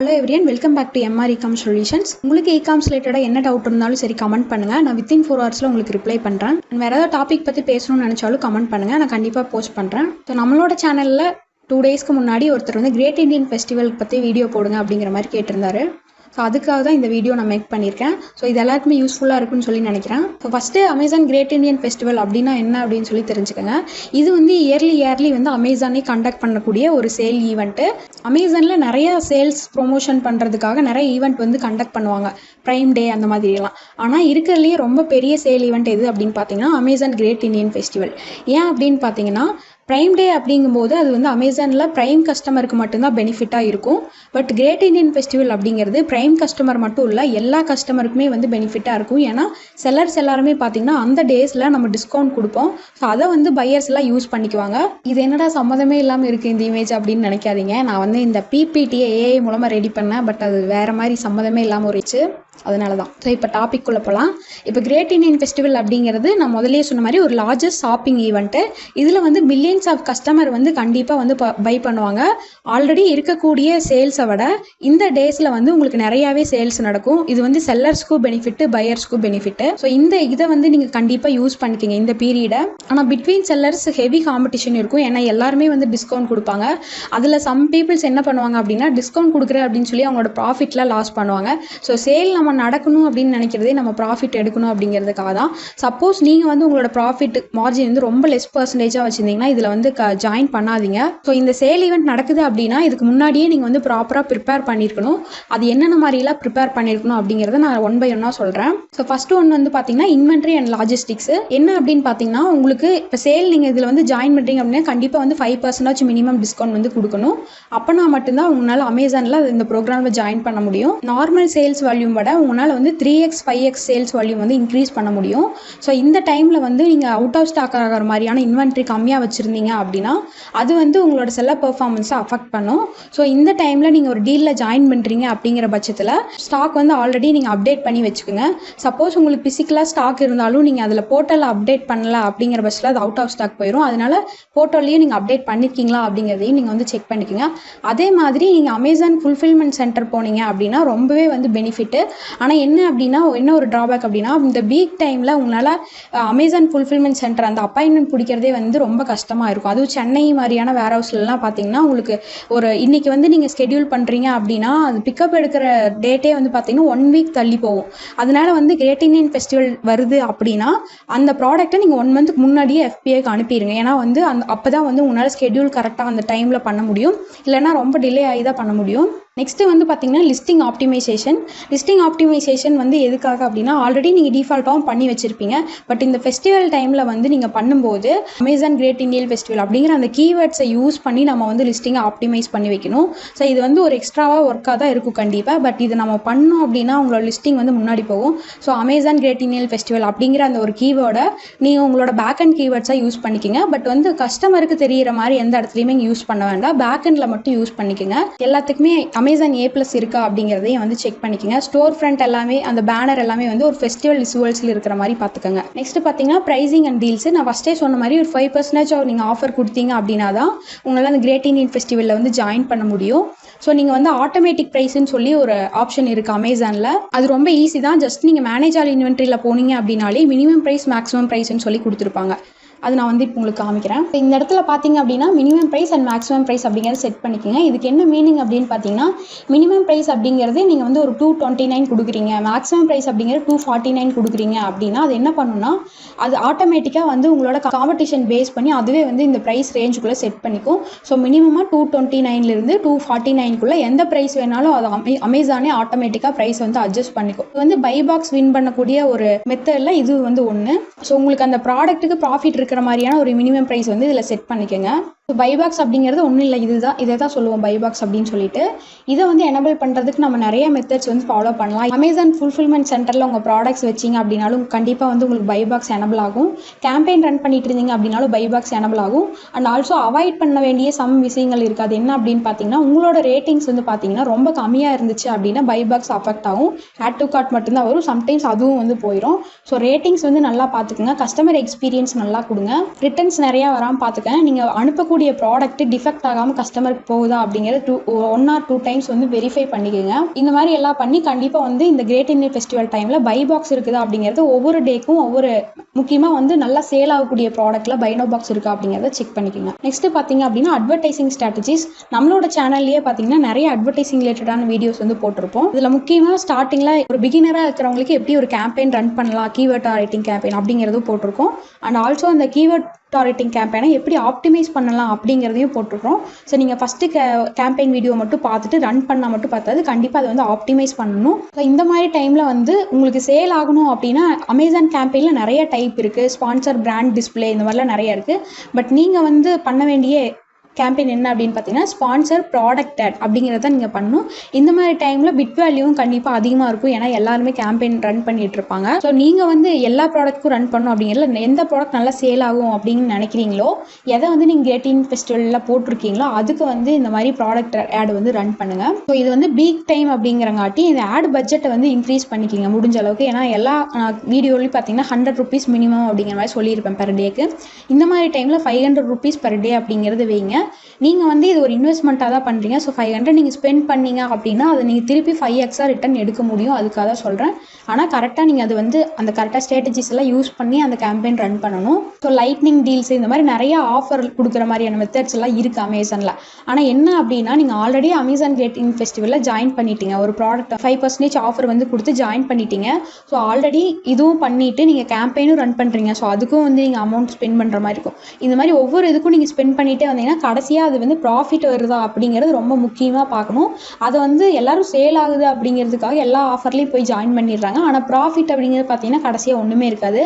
Hello everyone, welcome back to MR ecom solutions. உங்களுக்கு ecoms ரிலேட்டடாக என்ன டவுட் இருந்தாலும் சரி கமெண்ட் பண்ணுங்கள். நான் வித்தின் 4 hours உங்களுக்கு ரிப்ளை பண்ணுறேன். வேறு ஏதாவது டாபிக் பற்றி பேசணும்னு நினச்சாலும் கமெண்ட் பண்ணுங்கள், நான் கண்டிப்பாக போஸ்ட் பண்ணுறேன். ஸோ நம்மளோட சேனலில் 2 daysக்கு முன்னாடி ஒருத்தர் வந்து கிரேட் இண்டியன் ஃபெஸ்டிவல் பற்றி வீடியோ போடுங்க அப்படிங்கிற மாதிரி கேட்டிருந்தாரு. ஸோ அதுக்காக தான் இந்த வீடியோ நான் மேக் பண்ணியிருக்கேன். ஸோ இது எல்லாருக்குமே யூஸ்ஃபுல்லாக இருக்குன்னு சொல்லி நினைக்கிறேன். So first Amazon great Indian festival அப்படின்னா என்ன அப்படின்னு சொல்லி தெரிஞ்சுக்கோங்க. இது வந்து இயர்லி வந்து அமேசானே கண்டக்ட் பண்ணக்கூடிய ஒரு சேல் ஈவெண்ட்டு. அமேசானில் நிறைய சேல்ஸ் ப்ரொமோஷன் பண்ணுறதுக்காக நிறைய ஈவெண்ட் வந்து கண்டக்ட் பண்ணுவாங்க, ப்ரைம் டே அந்த மாதிரியெல்லாம். ஆனால் இருக்கிறதுலேயே ரொம்ப பெரிய சேல் ஈவெண்ட் எது அப்படின்னு பார்த்தீங்கன்னா அமேசான் கிரேட் இண்டியன் ஃபெஸ்டிவல். ஏன் அப்படின்னு பார்த்தீங்கன்னா ப்ரைம் டே அப்படிங்கும்போது அது வந்து அமேசானில் ப்ரைம் கஸ்டமருக்கு மட்டும்தான் பெனிஃபிட்டாக இருக்கும். பட் கிரேட் இண்டியன் ஃபெஸ்டிவல் அப்படிங்கிறது ப்ரைம் கஸ்டமர் மட்டும் இல்லை, எல்லா கஸ்டமருக்குமே வந்து பெனிஃபிட்டாக இருக்கும். ஏன்னா செல்லர்ஸ் எல்லாருமே பார்த்தீங்கன்னா அந்த டேஸில் நம்ம டிஸ்கவுண்ட் கொடுப்போம். ஸோ அதை வந்து பையர்ஸ் எல்லாம் யூஸ் பண்ணிக்குவாங்க. இது என்னடா சம்மந்தமே இல்லாமல் இருக்குது இந்த இமேஜ் அப்படின்னு நினைக்காதீங்க. நான் வந்து இந்த பிபிடியை ஏஐ மூலமாக ரெடி பண்ணேன், பட் அது வேறு மாதிரி சம்மந்தமே இல்லாமல் இருந்துச்சு, அதனால தான். ஸோ இப்போ டாபிக் குள்ளே போகலாம். இப்போ கிரேட் இண்டியன் ஃபெஸ்டிவல் அப்படிங்கிறது நான் முதலே சொன்ன மாதிரி ஒரு லார்ஜஸ்ட் ஷாப்பிங் ஈவெண்ட்டு. இதில் வந்து மில்லியன்ஸ் ஆஃப் கஸ்டமர் வந்து கண்டிப்பாக வந்து பை பண்ணுவாங்க. ஆல்ரெடி இருக்கக்கூடிய சேல்ஸை விட இந்த டேஸில் வந்து உங்களுக்கு நிறையாவே சேல்ஸ் நடக்கும். இது வந்து செல்லர்ஸ்க்கும் பெனிஃபிட்டு, பையர்ஸ்க்கும் பெனிஃபிட்டு. ஸோ இந்த இதை வந்து நீங்கள் கண்டிப்பாக யூஸ் பண்ணிக்கிங்க இந்த பீரியடை. ஆனால் பிட்வீன் செல்லர்ஸ் ஹெவி காம்படிஷன் இருக்கும். ஏன்னா எல்லாருமே வந்து டிஸ்கவுண்ட் கொடுப்பாங்க. அதில் சம் பீப்புள்ஸ் என்ன பண்ணுவாங்க அப்படின்னா டிஸ்கவுண்ட் கொடுக்குறேன் அப்படின்னு சொல்லி அவங்களோட ப்ராஃபிட்லாம் லாஸ் பண்ணுவாங்க. ஸோ சேல் நம்ம நடக்கணும் அப்படின்னு நினைக்கிறதே நம்ம ப்ராஃபிட் எடுக்கணும் அப்படிங்கிறதுக்காக தான். சப்போஸ் நீங்கள் வந்து உங்களோட ப்ராஃபிட் மார்ஜின் வந்து ரொம்ப லெஸ் பர்சன்டேஜாக வச்சுருந்தீங்கன்னா இதில் வந்து ஜாயின் பண்ணாதீங்க. ஸோ இந்த சேல் ஈவெண்ட் நடக்குது அப்படின்னா இதுக்கு முன்னாடியே நீங்கள் வந்து ப்ராப்பராக ப்ரிப்பேர் பண்ணியிருக்கணும். அது என்னென்ன மாதிரிலாம் ப்ரிப்பேர் பண்ணியிருக்கணும் அப்படிங்கிறத நான் 1 by 1 சொல்கிறேன். ஸோ ஃபஸ்ட்டு ஒன்று வந்து பார்த்தீங்கன்னா இன்வென்ட்ரி அண்ட் லாஜிஸ்டிக்ஸ். என்ன அப்படின்னு பார்த்தீங்கன்னா உங்களுக்கு இப்போ சேல் நீங்கள் இதில் வந்து ஜாயின் பண்ணுறீங்க அப்படின்னா கண்டிப்பாக வந்து 5% மினிமம் டிஸ்கவுண்ட் வந்து கொடுக்கணும். அப்போனா மட்டும்தான் உங்களால் அமேசானில் இந்த ப்ரோக்ராமில் ஜாயின் பண்ண முடியும். நார்மல் சேல்ஸ் வால்யூம் விட உங்களால் வந்து 3x 5x சேல்ஸ் வால்யூம் வந்து இன்க்ரீஸ் பண்ண முடியும். ஸோ இந்த டைமில் வந்து நீங்கள் அவுட் ஆஃப் ஸ்டாக் ஆகிற மாதிரியான இன்வென்ட்ரி கம்மியாக வச்சுருந்தீங்க அப்படின்னா அது வந்து உங்களோட செல்லர் பெர்ஃபார்மன்ஸை அஃபெக்ட் பண்ணும். ஸோ இந்த டைமில் நீங்கள் ஒரு டீலில் ஜாயின் பண்ணுறீங்க அப்படிங்கிற பட்சத்தில் ஸ்டாக் வந்து ஆல்ரெடி நீங்கள் அப்டேட் பண்ணி வச்சுக்கோங்க. சப்போஸ் உங்களுக்கு பிசிக்கலாக ஸ்டாக் இருந்தாலும் நீங்கள் அதில் போர்ட்டலில் அப்டேட் பண்ணல அப்படிங்கிற பட்சத்தில் அது அவுட் ஆஃப் ஸ்டாக் போயிடும். அதனால் போர்ட்டல்லையும் நீங்கள் அப்டேட் பண்ணியிருக்கீங்களா அப்படிங்கிறதையும் நீங்கள் வந்து செக் பண்ணிக்கோங்க. அதே மாதிரி நீங்கள் அமேசான் ஃபுல்ஃபில்மெண்ட் சென்டர் போனீங்க அப்படின்னா ரொம்பவே வந்து பெனிஃபிட்டு. ஆனால் என்ன அப்படின்னா என்ன ஒரு ட்ராபேக் அப்படின்னா இந்த வீக் டைமில் உங்களால் அமேசான் ஃபுல்ஃபில்மெண்ட் சென்டர் அந்த அப்பாயின்மெண்ட் பிடிக்கிறதே வந்து ரொம்ப கஷ்டமாக இருக்கும். அதுவும் சென்னை மாதிரியான வேர் ஹவுஸ்லாம் பார்த்தீங்கன்னா உங்களுக்கு ஒரு இன்றைக்கி வந்து நீங்கள் ஸ்கெடியூல் பண்ணுறீங்க அப்படின்னா அது பிக்கப் எடுக்கிற டேட்டே வந்து பார்த்தீங்கன்னா 1 week தள்ளி போகும். அதனால வந்து கிரேட் இண்டியன் ஃபெஸ்டிவல் வருது அப்படின்னா அந்த ப்ராடக்ட்டை நீங்கள் 1 month முன்னாடியே FBAக்கு அனுப்பிடுங்க. ஏன்னா வந்து அப்போ தான் வந்து உங்களால் ஸ்கெடியூல் கரெக்டாக அந்த டைமில் பண்ண முடியும். இல்லைன்னா ரொம்ப டிலே ஆகி தான் பண்ண முடியும். நெக்ஸ்ட்டு வந்து பார்த்தீங்கன்னா லிஸ்டிங் ஆப்டிமைசேஷன் வந்து எதுக்காக அப்படின்னா ஆல்ரெடி நீங்கள் டிஃபால்ட்டாகவும் பண்ணி வச்சுருப்பீங்க. பட் இந்த ஃபெஸ்டிவல் டைமில் வந்து நீங்கள் பண்ணும்போது அமேசான் கிரேட் இண்டியன் ஃபெஸ்டிவல் அப்படிங்கிற அந்த கீவேர்ட்ஸை யூஸ் பண்ணி நம்ம வந்து லிஸ்டிங்கை ஆப்டிமைஸ் பண்ணி வைக்கணும். ஸோ இது வந்து ஒரு எக்ஸ்ட்ராவாக ஒர்க்காக தான் இருக்கும் கண்டிப்பாக. பட் இது நம்ம பண்ணோம் அப்படின்னா உங்களோட லிஸ்டிங் வந்து முன்னாடி போகும். So Amazon great Indian festival அப்படிங்கிற அந்த ஒரு கீவேர்டை நீங்கள் உங்களோட பேக் அண்ட் கீவேர்ட்ஸாக யூஸ் பண்ணிக்கோங்க. பட் வந்து கஸ்டமருக்கு தெரிகிற மாதிரி எந்த இடத்துலையுமே யூஸ் பண்ண வேண்டாம், பேக் அண்டில் மட்டும் யூஸ் பண்ணிக்கோங்க. எல்லாத்துக்குமே அமேசான் A+ இருக்கா அப்படிங்கிறதையும் வந்து செக் பண்ணிக்கோங்க. ஸ்டோர் ஃப்ரண்ட் எல்லாமே அந்த பேனர் எல்லாமே வந்து ஒரு ஃபெஸ்டிவல் விசுவல்ஸில் இருக்கிற மாதிரி பார்த்துக்கோங்க. நெக்ஸ்ட் பார்த்தீங்கன்னா ப்ரைசிங் அண்ட் டீல்ஸ். நான் ஃபஸ்ட்டே சொன்ன மாதிரி ஒரு 5% நீங்கள் ஆஃபர் கொடுத்தீங்க அப்படின்னா தான் உங்களால் அந்த கிரேட் இண்டியன் ஃபெஸ்டிவலில் வந்து ஜாயின் பண்ண முடியும். ஸோ நீங்கள் வந்து ஆட்டோமேட்டிக் ப்ரைஸ்ன்னு சொல்லி ஒரு ஆப்ஷன் இருக்குது அமேசானில். அது ரொம்ப ஈஸி தான். ஜஸ்ட் நீங்கள் மேனேஜ் ஆல் இன்வென்ட்ரியில் போனீங்க அப்படின்னாலே மினிமம் ப்ரைஸ் மேக்ஸிமம் ப்ரைஸ்ன்னு சொல்லி கொடுத்துருப்பாங்க. அது நான் வந்து இப்போ உங்களுக்கு காமிக்கிறேன். இந்த இடத்துல பார்த்தீங்க அப்படின்னா minimum price and maximum price அப்படிங்கிறத செட் பண்ணிக்கோங்க. இதுக்கு என்ன மீனிங் அப்படின்னு பார்த்தீங்கன்னா மினிமம் ப்ரைஸ் அப்படிங்கிறது நீங்கள் வந்து ஒரு 229 கொடுக்குறீங்க, மேக்ஸிமம் ப்ரைஸ் அப்படிங்கிறது 249 கொடுக்குறீங்க அப்படின்னா அது என்ன பண்ணுன்னா அது ஆட்டோமேட்டிக்காக வந்து உங்களோட காம்படிஷன் பேஸ் பண்ணி அதுவே வந்து இந்த ப்ரைஸ் ரேஞ்சுக்குள்ளே செட் பண்ணிக்கும். ஸோ மினிமமாக 229 249 எந்த ப்ரைஸ் வேணாலும் அது அமேசானே ஆட்டோமேட்டிக்காக ப்ரைஸ் வந்து அட்ஜஸ்ட் பண்ணிக்கும். இது வந்து பை பாக்ஸ் வின் பண்ணக்கூடிய ஒரு மெத்தடில் இது வந்து ஒன்று. ஸோ உங்களுக்கு அந்த ப்ராடக்ட்டுக்கு ப்ராஃபிட் இருக்கிற மாதிரியான ஒரு மினிமம் ப்ரைஸ் வந்து இதில் செட் பண்ணிக்கோங்க. ஸோ பைபாக்ஸ் அப்படிங்கிறது ஒன்றும் இல்லை, இதை தான் சொல்லுவோம் பைபாக்ஸ் அப்படின்னு சொல்லிட்டு. இதை வந்து எனபிள் பண்ணுறதுக்கு நம்ம நிறைய மெத்தட்ஸ் வந்து ஃபாலோ பண்ணலாம். அமேசான் ஃபுல்ஃபில்மெண்ட் சென்டரில் உங்கள் ப்ராடக்ட்ஸ் வச்சிங்க அப்படின்னாலும் கண்டிப்பாக வந்து உங்களுக்கு பைபாக்ஸ் எனபிள் ஆகும். கேம்பெயின் ரன் பண்ணிட்டு இருந்தீங்க அப்படின்னாலும் பைபாக்ஸ் எனபிள் ஆகும். அண்ட் ஆல்சோ அவாய்ட் பண்ண வேண்டிய சம் விஷயங்கள் இருக்காது. என்ன அப்படின்னு பார்த்தீங்கன்னா உங்களோட ரேட்டிங்ஸ் வந்து பார்த்தீங்கன்னா ரொம்ப கம்மியாக இருந்துச்சு அப்படின்னா பைபாக்ஸ் அஃபெக்ட் ஆகும். ஆட் டு கார்ட் மட்டும்தான் வரும், சம்டைம்ஸ் அதுவும் வந்து போயிடும். ஸோ ரேட்டிங்ஸ் வந்து நல்லா பார்த்துக்குங்க. கஸ்டமர் எக்ஸ்பீரியன்ஸ் நல்லா கொடுங்க. ரிட்டர்ன்ஸ் நிறையா வராமல் பார்த்துக்கங்க. நீங்கள் அனுப்பக்கூடிய கொடுக்கக்கூடிய ப்ராடக்ட் டிஃபெக்ட் ஆகாமல் கஸ்டமருக்கு போகுதா அப்படிங்கிறது 1 or 2 டைம்ஸ் வந்து வெரிஃபை பண்ணிக்கோங்க. இந்த மாதிரி எல்லாம் பண்ணி கண்டிப்பாக வந்து இந்த கிரேட் இந்தியன் ஃபெஸ்டிவல் டைமில் பை பாக்ஸ் இருக்குதா அப்படிங்கிறது ஒவ்வொரு டேக்கும் ஒவ்வொரு முக்கியமாக வந்து நல்லா சேல் ஆகக்கூடிய ப்ராடக்ட்ல பை நோ பாக்ஸ் இருக்கா அப்படிங்கிறத செக் பண்ணிக்கோங்க. நெக்ஸ்ட் பார்த்தீங்க அப்படின்னா அட்வர்டைசிங் ஸ்ட்ராட்டஜிஸ். நம்மளோட சேனல்லேயே பார்த்தீங்கன்னா நிறைய அட்வர்டைசிங் ரிலேட்டடான வீடியோஸ் வந்து போட்டிருப்போம். இதில் முக்கியமாக ஸ்டார்டிங்கில் ஒரு பிகினராக இருக்கிறவங்களுக்கு எப்படி ஒரு கேம்பெயின் ரன் பண்ணலாம், கீவேர்ட் டார்கெட்டிங் கேம்பெயின் அப்படிங்கிறதும் போட்டிருக்கோம். அண்ட் ஆல்சோ அந்த கீவேர்ட் டார்கெட்டிங் கேம்பெயினை எப்படி ஆப்டிமைஸ் பண்ணலாம் அப்படிங்கிறதையும் போட்டிருக்கோம். ஸோ நீங்கள் ஃபஸ்ட்டு கேம்பெயின் வீடியோ மட்டும் பார்த்துட்டு ரன் பண்ணால் மட்டும் பார்த்தாது, கண்டிப்பாக அதை வந்து ஆப்டிமைஸ் பண்ணணும். ஸோ இந்த மாதிரி டைமில் வந்து உங்களுக்கு சேல் ஆகணும் அப்படின்னா அமேசான் கேம்பெயினில் நிறைய டைப் இருக்குது. ஸ்பான்சர், பிராண்ட் டிஸ்பிளே, இந்த மாதிரிலாம் நிறைய இருக்குது. பட் நீங்கள் வந்து பண்ண வேண்டிய கேம்பெயின் என்ன அப்படின்னு பார்த்தீங்கன்னா ஸ்பான்சர் ப்ராடக்ட் ஆட் அப்படிங்கிறத நீங்கள் பண்ணணும். இந்த மாதிரி டைமில் பிட் வேல்யூவும் கண்டிப்பாக அதிகமாக இருக்கும். ஏன்னா எல்லாருமே கேம்பெயின் ரன் பண்ணிட்டு இருப்பாங்க. ஸோ நீங்கள் வந்து எல்லா ப்ராடக்ட்க்கும் ரன் பண்ணணும் அப்படிங்கிறதுல எந்த ப்ராடக்ட் நல்லா சேல் ஆகும் அப்படின்னு நினைக்கிறீங்களோ, எதை வந்து நீங்கள் கிரேட் இந்தியன் ஃபெஸ்டிவலில் போட்டிருக்கீங்களோ அதுக்கு வந்து இந்த மாதிரி ப்ராடக்ட் ஆட் வந்து ரன் பண்ணுங்கள். ஸோ இது வந்து பீக் டைம் அப்படிங்கிறங்காட்டி இந்த ஆட் பட்ஜெட்டை வந்து இன்க்ரீஸ் பண்ணிக்கிங்க முடிஞ்ச அளவுக்கு. ஏன்னா எல்லா வீடியோலையும் பார்த்தீங்கன்னா 100 rupees மினிமம் அப்படிங்கிற மாதிரி சொல்லியிருப்பேன் பெர் டேக்கு. இந்த மாதிரி டைமில் 500 rupees பெர் டே அப்படிங்கிறது வைங்க. நீங்கள் வந்து இது ஒரு இன்வெஸ்ட்மெண்ட்டாக தான் பண்ணுறீங்க. ஸோ 500 நீங்கள் ஸ்பெண்ட் பண்ணீங்க அப்படின்னா அதை நீங்கள் திருப்பி 5x ரிட்டர்ன் எடுக்க முடியும். அதுக்காக தான் சொல்கிறேன். ஆனால் கரெக்டாக நீங்கள் அது வந்து அந்த கரெக்டாக ஸ்ட்ராட்டஜிஸ் எல்லாம் யூஸ் பண்ணி அந்த கேம்பெயின் ரன் பண்ணணும். ஸோ லைட்னிங் டீல்ஸ் இந்த மாதிரி நிறைய ஆஃபர் கொடுக்குற மாதிரியான மெத்தட்ஸ் எல்லாம் இருக்குது அமேசானில். ஆனால் என்ன அப்படின்னா நீங்கள் ஆல்ரெடி அமேசான் கிரேட் இந்தியன் ஃபெஸ்டிவலில் ஜாயின் பண்ணிட்டீங்க, ஒரு ப்ராடக்ட் 5% ஆஃபர் வந்து கொடுத்து ஜாயின் பண்ணிட்டீங்க. ஸோ ஆல்ரெடி இதுவும் பண்ணிவிட்டு நீங்கள் கேம்பெயினும் ரன் பண்ணுறீங்க. ஸோ அதுக்கும் வந்து நீங்கள் அமௌண்ட் ஸ்பெண்ட் பண்ணுற மாதிரி இருக்கும். இந்த மாதிரி ஒவ்வொரு இதுக்கும் நீங்கள் ஸ்பெண்ட் பண்ணிகிட்டே வந்தீங்கன்னா கடைசியாக அது வந்து ப்ராஃபிட் வருதா அப்படிங்கிறது ரொம்ப முக்கியமாக பார்க்கணும். அதை வந்து எல்லாரும் சேல் ஆகுது அப்படிங்கிறதுக்காக எல்லா ஆஃபர்லேயும் போய் ஜாயின் பண்ணிடுறாங்க. ஆனால் ப்ராஃபிட் அப்படிங்கிறது பார்த்தீங்கன்னா கடைசியாக ஒன்றுமே இருக்காது.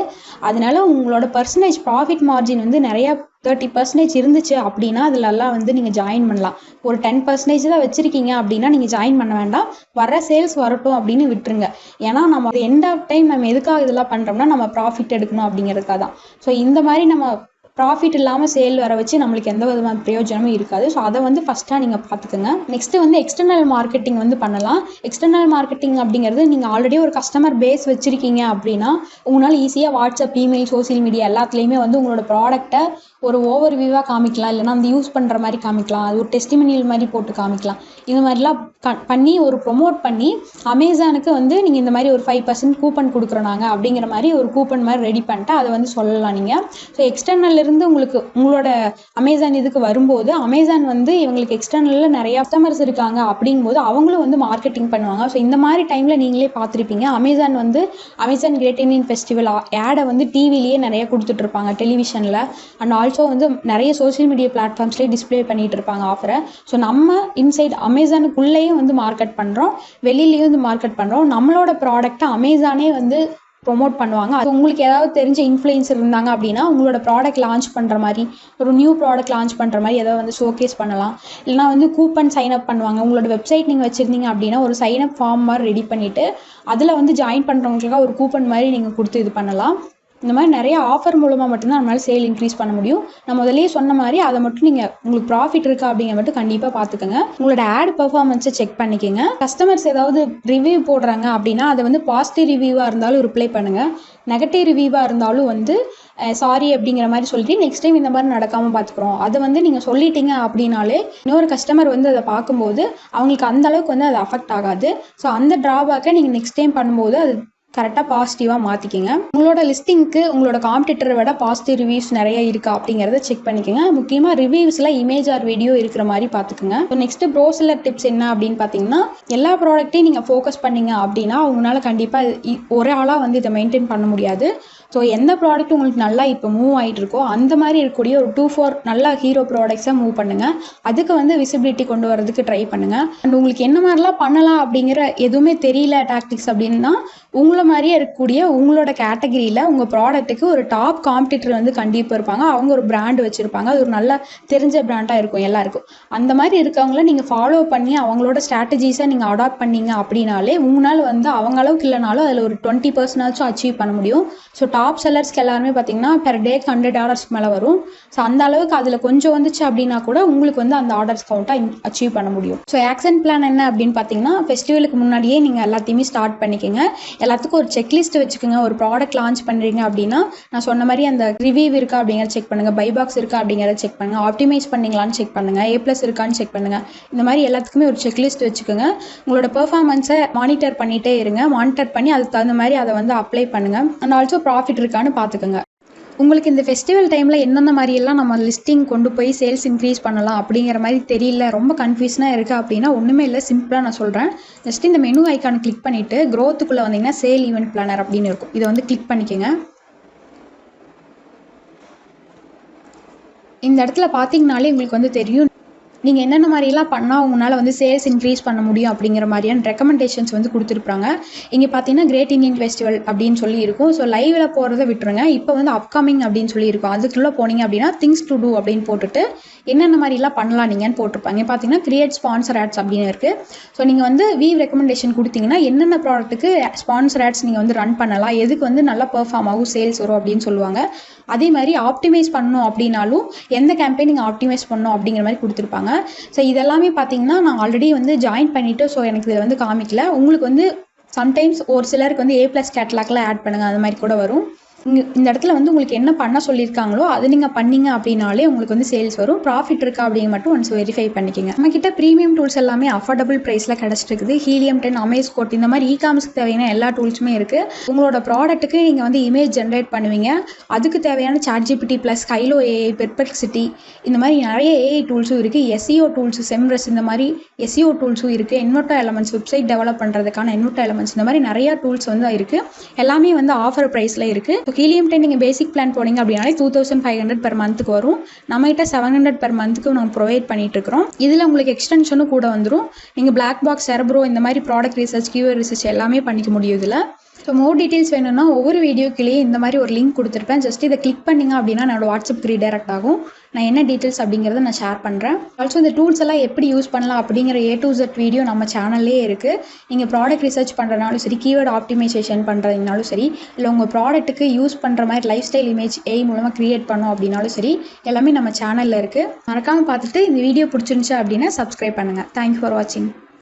அதனால உங்களோட பர்சன்டேஜ் ப்ராஃபிட் மார்ஜின் வந்து நிறையா 30% இருந்துச்சு அப்படின்னா அதிலெல்லாம் வந்து நீங்கள் ஜாயின் பண்ணலாம். ஒரு 10% தான் வச்சுருக்கீங்க அப்படின்னா நீங்கள் ஜாயின் பண்ண வேண்டாம். வர சேல்ஸ் வரட்டும் அப்படின்னு விட்டுருங்க. ஏன்னா நம்ம எண்ட் ஆஃப் டைம் நம்ம எதுக்காக இதெல்லாம் பண்ணுறோம்னா நம்ம ப்ராஃபிட் எடுக்கணும் அப்படிங்கிறதுக்காக தான். ஸோ இந்த மாதிரி நம்ம ப்ராஃபிட் இல்லாமல் சேல் வர வச்சு நம்மளுக்கு எந்த விதமான பிரயோஜனமும் இருக்காது. ஸோ அதை வந்து ஃபஸ்ட்டாக நீங்கள் பார்த்துக்கோங்க. நெக்ஸ்ட்டு வந்து எக்ஸ்டர்னல் மார்க்கெட்டிங் வந்து பண்ணலாம். எக்ஸ்டர்னல் மார்க்கெட்டிங் அப்படிங்கிறது நீங்கள் ஆல்ரெடி ஒரு கஸ்டமர் பேஸ் வச்சுருக்கீங்க அப்படின்னா உங்களால் ஈஸியாக வாட்ஸ்அப், இமெயில், சோசியல் மீடியா எல்லாத்துலேயுமே வந்து உங்களோட ப்ராடக்ட்டை ஒரு ஓவர் வியூவாக காமிக்கலாம். இல்லைனா வந்து யூஸ் பண்ணுற மாதிரி காமிக்கலாம். அது ஒரு டெஸ்டிமோனியல் மாதிரி போட்டு காமிக்கலாம். இது மாதிரிலாம் பண்ணி ஒரு ப்ரொமோட் பண்ணி அமேசானுக்கு வந்து நீங்கள் இந்த மாதிரி ஒரு 5% கூப்பன் கொடுக்குறோம் நாங்கள் அப்படிங்கிற மாதிரி ஒரு கூப்பன் மாதிரி ரெடி பண்ணிட்டு அதை வந்து சொல்லலாம் நீங்கள். ஸோ எக்ஸ்டர்னல் இருந்து உங்களுக்கு உங்களோட அமேசான் இதுக்கு வரும்போது அமேசான் வந்து இவங்களுக்கு எக்ஸ்டர்னலில் நிறைய கஸ்டமர்ஸ் இருக்காங்க அப்படிங்கும்போது அவங்களும் வந்து மார்க்கெட்டிங் பண்ணுவாங்க. ஸோ இந்த மாதிரி டைமில் நீங்களே பார்த்துருப்பீங்க அமேசான் வந்து அமேசான் கிரேட் இந்தியன் ஃபெஸ்டிவல் ஆடை வந்து டிவிலேயே நிறைய கொடுத்துட்ருப்பாங்க, டெலிவிஷனில். அண்ட் ஆல்சோ வந்து நிறைய சோஷியல் மீடியா பிளாட்ஃபார்ம்ஸ்லேயே டிஸ்பிளே பண்ணிட்டு இருப்பாங்க ஆஃபரை. ஸோ நம்ம இன்சைட் அமேசானுக்குள்ளேயும் வந்து மார்க்கெட் பண்ணுறோம், வெளியிலேயும் வந்து மார்க்கெட் பண்ணுறோம். நம்மளோட ப்ராடக்ட்டை அமேசானே வந்து ப்ரொமோட் பண்ணுவாங்க. அது உங்களுக்கு ஏதாவது தெரிஞ்ச இன்ஃப்ளூயன்சர் இருந்தாங்க அப்படின்னா உங்களோட ப்ராடக்ட் லான்ச் பண்ணுற மாதிரி, ஒரு நியூ ப்ராடக்ட் லான்ச் பண்ணுற மாதிரி ஏதாவது வந்து ஷோகேஸ் பண்ணலாம். இல்லைனா வந்து கூப்பன் சைன் அப் பண்ணுவாங்க. உங்களோட வெப்சைட் நீங்கள் வச்சுருந்தீங்க அப்படின்னா ஒரு சைன் அப் ஃபார்ம் மாதிரி ரெடி பண்ணிவிட்டு அதில் வந்து ஜாயின் பண்ணுறவங்களுக்காக ஒரு கூப்பன் மாதிரி நீங்கள் கொடுத்து இது பண்ணலாம். இந்த மாதிரி நிறைய ஆஃபர் மூலமாக மட்டும்தான் நம்மளால் சேல் இன்க்ரீஸ் பண்ண முடியும். நான் முதலே சொன்ன மாதிரி அதை மட்டும் நீங்கள் உங்களுக்கு ப்ராஃபிட் இருக்கா அப்படிங்கிற மட்டும் கண்டிப்பாக பார்த்துக்கோங்க. உங்களோட ஆட் பெர்ஃபார்மன்ஸை செக் பண்ணிக்கோங்க. கஸ்டமர்ஸ் ஏதாவது ரிவ்யூ போடுறாங்க அப்படின்னா அதை வந்து பாசிட்டிவ் ரிவ்யூவாக இருந்தாலும் ரிப்ளை பண்ணுங்கள். நெகட்டிவ் ரிவ்யூவாக இருந்தாலும் வந்து சாரி அப்படிங்கிற மாதிரி சொல்லிட்டு நெக்ஸ்ட் டைம் இந்த மாதிரி நடக்காமல் பார்த்துக்குறோம் அதை வந்து நீங்கள் சொல்லிட்டீங்க அப்படின்னாலே இன்னொரு கஸ்டமர் வந்து அதை பார்க்கும்போது அவங்களுக்கு அந்த அளவுக்கு வந்து அது அஃபெக்ட் ஆகாது. ஸோ அந்த ட்ராபேக்கை நீங்கள் நெக்ஸ்ட் டைம் பண்ணும்போது அது கரெக்டாக பாசிட்டிவாக மாற்றிக்கிங்க. உங்களோட லிஸ்டிங்க்கு உங்களோட காம்படிட்டரை விட பாசிட்டிவ் ரிவ்யூஸ் நிறைய இருக்கா அப்படிங்கிறத செக் பண்ணிக்கோங்க. முக்கியமாக ரிவ்யூஸில் இமேஜ் ஆர் வீடியோ இருக்கிற மாதிரி பார்த்துக்குங்க. ஸோ நெக்ஸ்ட்டு ப்ரோசெல்லர் டிப்ஸ் என்ன அப்படின்னு பார்த்தீங்கன்னா எல்லா ப்ராடக்ட்டையும் நீங்கள் ஃபோக்கஸ் பண்ணிங்க அப்படின்னா உங்களால் கண்டிப்பாக ஒரே ஆளாக வந்து இதை மெயின்டைன் பண்ண முடியாது. ஸோ எந்த ப்ராடக்ட் உங்களுக்கு நல்லா இப்போ மூவ் ஆகிட்டு இருக்கோ அந்த மாதிரி இருக்கக்கூடிய ஒரு 2-4 நல்ல ஹீரோ ப்ராடக்ட்ஸை மூவ் பண்ணுங்கள். அதுக்கு வந்து விசிபிலிட்டி கொண்டு வரதுக்கு ட்ரை பண்ணுங்கள். அண்ட் உங்களுக்கு என்ன மாதிரிலாம் பண்ணலாம் அப்படிங்கிற எதுவுமே தெரியல டாக்டிக்ஸ் அப்படின்னா உங்களை மாதிரியே இருக்கக்கூடிய உங்களோட கேட்டகரியில் உங்கள் ப்ராடக்ட்டுக்கு ஒரு டாப் காம்படிட்டர் வந்து கண்டிப்பாக இருப்பாங்க. அவங்க ஒரு பிராண்ட் வச்சுருப்பாங்க. அது ஒரு நல்ல தெரிஞ்ச பிராண்டாக இருக்கும் எல்லாருக்கும். அந்த மாதிரி இருக்கவங்கள நீங்கள் ஃபாலோ பண்ணி அவங்களோட ஸ்ட்ராட்டஜிஸை நீங்கள் அடாப்ட் பண்ணீங்க அப்படின்னாலே உங்களால் வந்து அவங்க அளவுக்கு இல்லைனாலும் அதில் ஒரு 20% அச்சீவ் பண்ண முடியும். ஸோ டாப் செல்லர்ஸ்க்கு எல்லாருமே பார்த்தீங்கன்னா பெர் டேக்கு $100 மேலே வரும். ஸோ அந்த அளவுக்கு அதில் கொஞ்சம் வந்துச்சு அப்படின்னா கூட உங்களுக்கு வந்து அந்த ஆர்டர்ஸ் கவுண்ட்டை அச்சீவ் பண்ண முடியும். ஸோ ஆக்ஷன் பிளான் என்ன அப்படின்னு பார்த்தீங்கன்னா ஃபெஸ்டிவலுக்கு முன்னாடியே நீங்கள் எல்லாத்தையுமே ஸ்டார்ட் பண்ணிக்கோங்க. எல்லாத்துக்கும் எல்லாத்துக்கும் ஒரு செக்லிஸ்ட் வச்சுக்கோங்க. ஒரு ப்ராடக்ட் லான்ச் பண்ணுறீங்க அப்படின்னா நான் சொன்ன மாதிரி அந்த ரிவ்யூ இருக்கா அப்படிங்கிறத செக் பண்ணுங்கள், பை பாக்ஸ் இருக்கா அப்படிங்கிறத செக் பண்ணுங்கள், ஆப்டிமைஸ் பண்ணிங்களான்னு செக் பண்ணுங்கள், A+ இருக்கான்னு செக் பண்ணுங்கள். இந்த மாதிரி எல்லாத்துக்குமே ஒரு செக்லிஸ்ட் வச்சுக்கோங்க. உங்களோட பெர்ஃபார்மன்ஸை மானிட்டர் பண்ணிகிட்டே இருங்க. மானிட்டர் பண்ணி அதுக்கு தகுந்த மாதிரி அதை வந்து அப்ளை பண்ணுங்கள். அண்ட் ஆல்சோ ப்ராஃபிட் இருக்கான்னு பார்த்துக்கோங்க. உங்களுக்கு இந்த ஃபெஸ்டிவல் டைமில் என்னென்ன மாதிரியெல்லாம் நம்ம லிஸ்டிங் கொண்டு போய் சேல்ஸ் இன்க்ரீஸ் பண்ணலாம் அப்படிங்கிற மாதிரி தெரியல, ரொம்ப கன்ஃபியூஷனாக இருக்குது அப்படின்னா ஒன்றுமே இல்லை, சிம்பிளாக நான் சொல்கிறேன். ஜஸ்ட் இந்த மெனு ஐக்கான் கிளிக் பண்ணிவிட்டு க்ரோத்துக்குள்ளே வந்தீங்கன்னா சேல் ஈவெண்ட் பிளானர் அப்படின்னு இருக்கும். இதை வந்து கிளிக் பண்ணிக்கோங்க. இந்த இடத்துல பார்த்தீங்கனாலே உங்களுக்கு வந்து தெரியும் நீங்கள் என்னென்ன மாதிரிலாம் பண்ணால் உங்களால் வந்து சேல்ஸ் இன்க்ரீஸ் பண்ண முடியும் அப்படிங்கிற மாதிரியான ரெக்கமெண்டேஷன்ஸ் வந்து கொடுத்துருப்பாங்க. இங்கே பார்த்தீங்கன்னா கிரேட் இந்தியன் ஃபெஸ்டிவல் அப்படின்னு சொல்லி இருக்கும். ஸோ லைவில் போகிறத விட்டுருங்க. இப்போ வந்து அப்கமிங் அப்படின்னு சொல்லி இருக்கும். அதுக்குள்ளே போனீங்க அப்படின்னா திங்ஸ் டு டூ அப்படின்னு போட்டுட்டு என்னென்ன மாதிரிலாம் பண்ணலாம் நீங்கன்னு போட்டிருப்பாங்க. பார்த்தீங்கன்னா கிரியேட் ஸ்பான்சர் ஆட்ஸ் அப்படின்னு இருக்குது. ஸோ நீங்கள் வந்து வீவ் ரெக்கமெண்டேஷன் கொடுத்தீங்கன்னா என்னென்ன ப்ராடக்ட்டுக்கு ஸ்பான்சர் ஆட்ஸ் நீங்கள் வந்து ரன் பண்ணலாம், எதுக்கு வந்து நல்லா பெர்ஃபார்ம் ஆகும், சேல்ஸ் வரும் அப்படின்னு சொல்லுவாங்க. அதே மாதிரி ஆப்டிமைஸ் பண்ணணும் அப்படின்னாலும் எந்த கேம்பெயின் நீங்கள் ஆப்டிமைஸ் பண்ணணும் அப்படிங்கிற மாதிரி கொடுத்துருப்பாங்க. ஸோ இதெல்லாமே பார்த்தீங்கன்னா நான் ஆல்ரெடி வந்து ஜாயின் பண்ணிவிட்டு ஸோ எனக்கு இதில் வந்து காமிக்கல. உங்களுக்கு வந்து சம்டைம்ஸ் ஒரு சிலருக்கு வந்து A+ கேட்டலாக்லாம் ஆட் பண்ணுங்கள், அந்த மாதிரி கூட வரும். இந்த இடத்துல வந்து உங்களுக்கு என்ன பண்ண சொல்லியிருக்காங்களோ அது நீங்கள் பண்ணீங்க அப்படின்னாலே உங்களுக்கு வந்து சேல்ஸ் வரும். ப்ராஃபிட் இருக்கா அப்படிங்க மட்டும் ஒன்ஸ் வெரிஃபை பண்ணிக்கோங்க. நம்மக்கிட்ட ப்ரீமியம் டூல்ஸ் எல்லாமே அஃபோர்டபுள் ப்ரைஸில் கிடச்சிருக்குது. ஹீலியம் 10, அமேஸ் கோட், இந்த மாதிரி இ-காமர்ஸ்க்கு தேவையான எல்லா டூல்ஸுமே இருக்குது. உங்களோட ப்ராடக்ட்டுக்கு நீங்கள் வந்து இமேஜ் ஜென்ரேட் பண்ணுவீங்க, அதுக்கு தேவையான ChatGPT + கைலோ AI, பெர்ப்ளெக்சிட்டி, இந்த மாதிரி நிறைய AI டூல்ஸும் இருக்குது. SEO டூல்ஸ், செம்ரஸ், இந்த மாதிரி SEO டூல்ஸும் இருக்குது. இன்வெர்டோ எலமெண்ட்ஸ், வெப்சைட் டெவலப் பண்ணுறதுக்கான இன்வெர்டோ எலமெண்ட்ஸ், இந்த மாதிரி நிறையா டூல்ஸ் வந்து இருக்குது. எல்லாமே வந்து ஆஃபர் ப்ரைஸில் இருக்குது. ஹீலியம் 10 நீங்கள் பேசிக் பிளான் போனீங்க அப்படின்னாலே 2500 பெர் மந்த்துக்கு வரும். நம்மகிட்ட 700 பெர் மந்த்துக்கு நம்ம ப்ரொவைட் பண்ணிட்டு இருக்கிறோம். இதில் உங்களுக்கு எக்ஸ்டென்ஷனும் கூட வந்துடும். நீங்கள் பிளாக் பாக்ஸ், செரப்ரோ, இந்த மாதிரி ப்ராடக்ட் ரிசர்ச், கீவேர்ட் ரிசர்ச் எல்லாமே பண்ணிக்க முடியும் இதில். ஸோ மோர் டீட்டெயில்ஸ் வேணும்னா ஒவ்வொரு வீடியோக்கிலேயே இந்த மாதிரி ஒரு லிங்க் கொடுத்துருப்பேன். ஜஸ்ட் இதை கிளிக் பண்ணிங்க அப்படின்னா என்னோட வாட்ஸ்அப் ரீடைரக்ட் ஆகும். நான் என்ன டீட்டெயில்ஸ் அப்படிங்கிறத நான் ஷேர் பண்ணுறேன். ஆல்சோ இந்த டூல்ஸ் எல்லாம் எப்படி யூஸ் பண்ணலாம் அப்படிங்கிற A to Z வீடியோ நம்ம சேனல்லே இருக்குது. நீங்கள் ப்ராடக்ட் ரிசர்ச் பண்ணுறதுனாலும் சரி, கீவேர்ட் ஆப்டிமைசேஷன் பண்ணுறதுனாலும் சரி, இல்லை உங்கள் ப்ராடக்ட்டுக்கு யூஸ் பண்ணுற மாதிரி லைஃப் ஸ்டைல் இமேஜ் AI மூலமாக க்ரியேட் பண்ணோம் அப்படின்னாலும் சரி, எல்லாமே நம்ம சேனலில் இருக்குது. மறக்காமல் பார்த்துட்டு இந்த வீடியோ பிடிச்சிருந்துச்சு அப்படின்னா சப்ஸ்கிரைப் பண்ணுங்கள். தேங்க்யூ ஃபார் வாட்சிங்.